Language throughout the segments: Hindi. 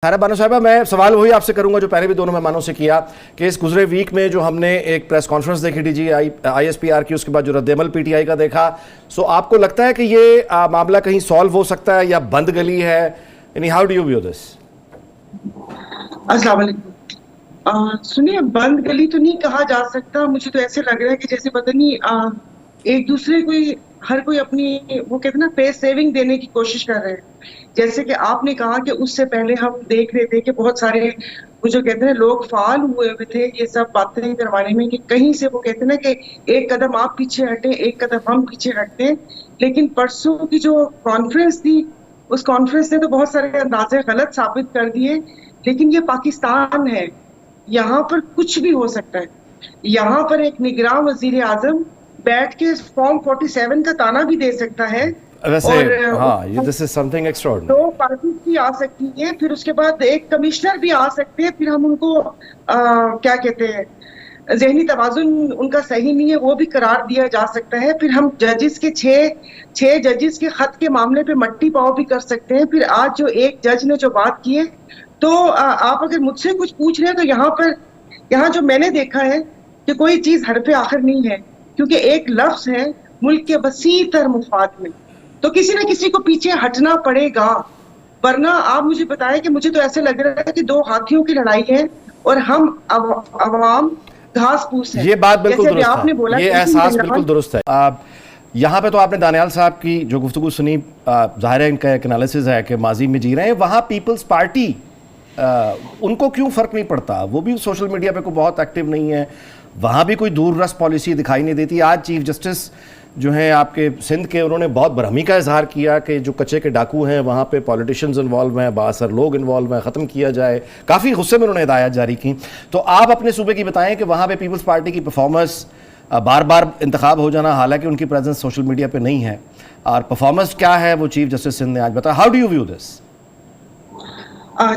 खैर बानो साहिबा, मैं सवाल वही आपसे करूंगा जो पहले भी दोनों मेहमानों से किया कि इस गुजरे वीक में जो हमने एक प्रेस कॉन्फ्रेंस देखी ISPR की, उसके बाद जो रद्देमल PTI का देखा, सो आपको लगता है कि ये मामला कहीं सॉल्व हो सकता है या बंद गली है? यानी how do you view this? अस्सलाम वालेकुम। सुनिए, बंद गली तो नहीं कहा जा सकता। मुझे तो ऐसे लग रहा है कि जैसे पता नहीं एक दूसरे को हर कोई अपनी, वो कहते हैं ना, फेस सेविंग देने की कोशिश कर रहे हैं। जैसे कि आपने कहा कि उससे पहले हम देख रहे थे कि बहुत सारे वो जो कहते हैं लोग फाल हुए हुए थे ये सब बातें करवाने में, कि कहीं से वो कहते हैं ना कि एक कदम आप पीछे हटे, एक कदम हम पीछे हटते। लेकिन परसों की जो कॉन्फ्रेंस थी, उस कॉन्फ्रेंस ने तो बहुत सारे अंदाजे गलत साबित कर दिए। लेकिन ये पाकिस्तान है, यहाँ पर कुछ भी हो सकता है। यहाँ पर एक निगरान वजीर आजम बैठ के फॉर्म 47 का ताना भी दे सकता है। वैसे और हाँ, ये दिस इज समथिंग एक्स्ट्राऑर्डिनरी। दो पार्टी भी आ सकती है, फिर उसके बाद एक कमिश्नर भी आ सकते हैं। फिर हम उनको क्या कहते हैं, ज़हनी तवाज़ुन उनका सही नहीं है, वो भी करार दिया जा सकता है। फिर हम जजेस के छह जजेस के खत के मामले पे मट्टी पाव भी कर सकते हैं। फिर आज जो एक जज ने जो बात की है, तो आप अगर मुझसे कुछ पूछ रहे हैं तो यहाँ जो मैंने देखा है कि कोई चीज हर पे आखिर नहीं है, क्योंकि एक लफ्ज है मुल्क के वसीतर मुफाद में, तो किसी न किसी को पीछे हटना पड़ेगा। वरना आप मुझे बताएं कि मुझे तो ऐसे लग रहा है कि दो हाथियों की लड़ाई है और हम अवाम घास फूस है। ये बात बिल्कुल दुरुस्त आपने बोला, ये एहसास बिल्कुल दुरुस्त है। यहाँ पे तो आपने दानियाल साहब की जो गुफ्तगू सुनी, ज़ाहिर है इनका एक एनालिसिस है कि माजी में जी रहे हैं। वहाँ पीपल्स पार्टी उनको क्यों फ़र्क नहीं पड़ता? वो भी सोशल मीडिया पे कोई बहुत एक्टिव नहीं है, वहाँ भी कोई दूररस पॉलिसी दिखाई नहीं देती। आज चीफ जस्टिस जो हैं आपके सिंध के, उन्होंने बहुत बरहमी का इजहार किया कि जो कच्चे के डाकू हैं वहाँ पे पॉलिटिशियंस इन्वॉल्व हैं, बासर लोग इन्वॉल्व हैं, ख़त्म किया जाए। काफ़ी गुस्से में उन्होंने हिदायत जारी की। तो आप अपने सूबे की बताएं कि वहाँ पे पीपल्स पार्टी की परफॉर्मेंस, बार बार इंतखाब हो जाना, हालांकि उनकी प्रेजेंस सोशल मीडिया पे नहीं है, और परफॉर्मेंस क्या है वो चीफ जस्टिस सिंध ने आज बताया। How do you view this?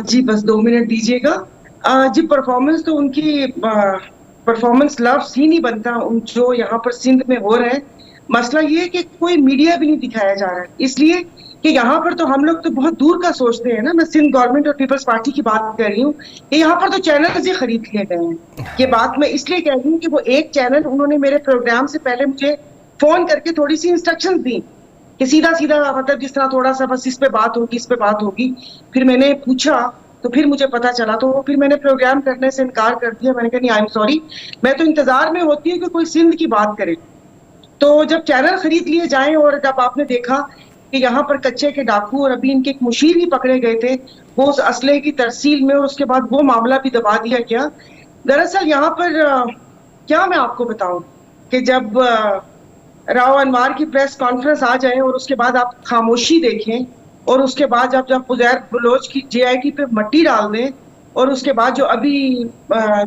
जी बस 2 मिनट दीजिएगा। जी, परफॉर्मेंस तो उनकी परफॉर्मेंस लफ्ज ही नहीं बनता जो यहाँ पर सिंध में हो रहा है। मसला ये है कि कोई मीडिया भी नहीं दिखाया जा रहा है, इसलिए कि यहाँ पर तो हम लोग तो बहुत दूर का सोचते हैं ना। मैं सिंध गवर्नमेंट और पीपल्स पार्टी की बात कर रही हूँ कि यहाँ पर तो चैनल ही खरीद लिए गए हैं। ये बात मैं इसलिए कह रही हूँ कि वो एक चैनल, उन्होंने मेरे प्रोग्राम से पहले मुझे फोन करके थोड़ी सी इंस्ट्रक्शन दी कि सीधा मतलब जिस तरह थोड़ा सा बस इस पे बात होगी, इस पे बात होगी। फिर मैंने पूछा तो फिर मुझे पता चला, तो फिर मैंने प्रोग्राम करने से इनकार कर दिया। मैंने कहा नहीं, आई एम सॉरी, मैं तो इंतजार में होती हूँ कि कोई सिंध की बात करे। तो जब चैनल खरीद लिए जाएं और जब आपने देखा कि यहाँ पर कच्चे के डाकू और अभी इनके एक मुशीर भी पकड़े गए थे, वो उस असले की तरसील में, और उसके बाद वो मामला भी दबा दिया गया। दरअसल यहाँ पर क्या मैं आपको बताऊं कि जब राव अनवार की प्रेस कॉन्फ्रेंस आ जाए और उसके बाद आप खामोशी देखें, और उसके बाद जब उजैर बलोच की JIT पे मट्टी डाल दें, और उसके बाद जो अभी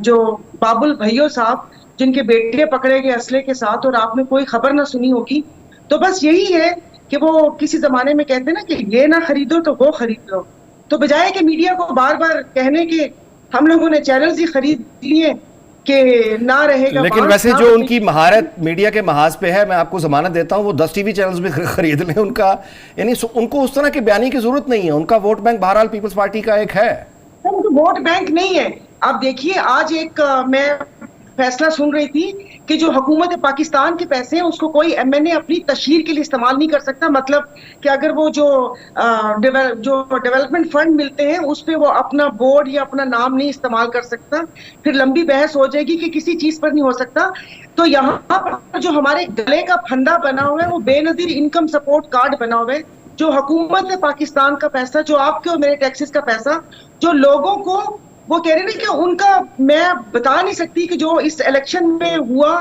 जो बाबुल भैयो साहब जिनके बेटे पकड़े गए असले के साथ, और आपने कोई खबर ना सुनी होगी, तो बस यही है कि वो किसी जमाने में कहते हैं ना कि ये ना खरीदो तो वो खरीद लो। तो बजाय कि मीडिया को बार बार कहने के हम लोगों ने चैनल्स ही खरीद लिए कि ना रहेगा। लेकिन वैसे जो उनकी महारत मीडिया के महाज पे है, मैं आपको जमानत देता हूँ, वो 10 TV चैनल्स भी खरीद लें उनका, यानी उनको उस तरह की बयानी की जरूरत नहीं है। उनका वोट बैंक बहरहाल पीपल्स पार्टी का एक है। तो वोट बैंक नहीं है। आप देखिए, आज एक मैं फैसला सुन रही थी कि जो हुकूमत पाकिस्तान के पैसे हैं उसको कोई MNA अपनी तशहीर के लिए इस्तेमाल नहीं कर सकता। मतलब कि अगर वो जो डेवलपमेंट फंड मिलते हैं उस पे वो अपना बोर्ड या अपना नाम नहीं इस्तेमाल कर सकता। फिर लंबी बहस हो जाएगी कि किसी चीज पर नहीं हो सकता। तो यहाँ पर जो हमारे गले का फंदा बना हुआ है वो बेनजीर इनकम सपोर्ट कार्ड बना हुआ है। जो हुकूमत पाकिस्तान का पैसा, जो आपके और मेरे टैक्सेस का पैसा, जो लोगों को वो कह रहे हैं कि उनका, मैं बता नहीं सकती कि जो इस इलेक्शन में हुआ,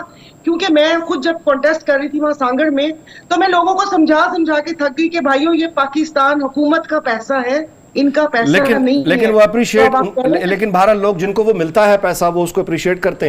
क्योंकि मैं खुद जब कॉन्टेस्ट कर रही थी वहां सांगड़ में, तो मैं लोगों को समझा के थक गई कि भाइयों ये पाकिस्तान हुकूमत का पैसा है, इनका पैसा नहीं है। लेकिन वो अप्रिशिएट, लेकिन बहरहाल लोग जिनको वो मिलता है पैसा वो उसको अप्रिशिएट करते हैं।